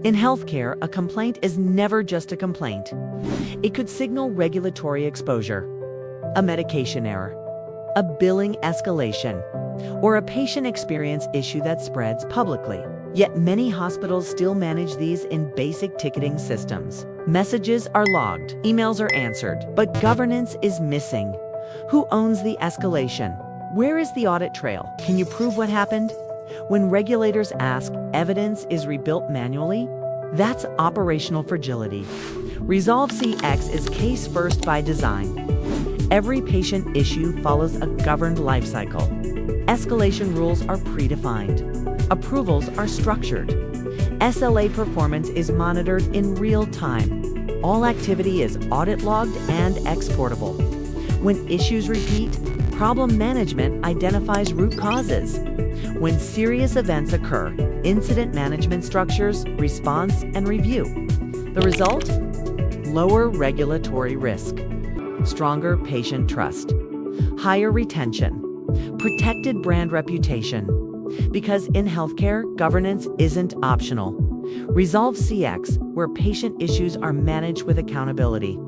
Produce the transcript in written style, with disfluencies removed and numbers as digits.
In healthcare, a complaint is never just a complaint. It could signal regulatory exposure, a medication error, a billing escalation, or a patient experience issue that spreads publicly. Yet many hospitals still manage these in basic ticketing systems. Messages are logged, emails are answered, but governance is missing. Who owns the escalation? Where is the audit trail? Can you prove what happened? When regulators ask, evidence is rebuilt manually? That's operational fragility. ResolveCX is case first by design. Every patient issue follows a governed lifecycle. Escalation rules are predefined. Approvals are structured. SLA performance is monitored in real time. All activity is audit logged and exportable. When issues repeat, problem management identifies root causes. When serious events occur, incident management structures response and review. The result? Lower regulatory risk, stronger patient trust, higher retention, protected brand reputation. Because in healthcare, governance isn't optional. ResolveCX, where patient issues are managed with accountability.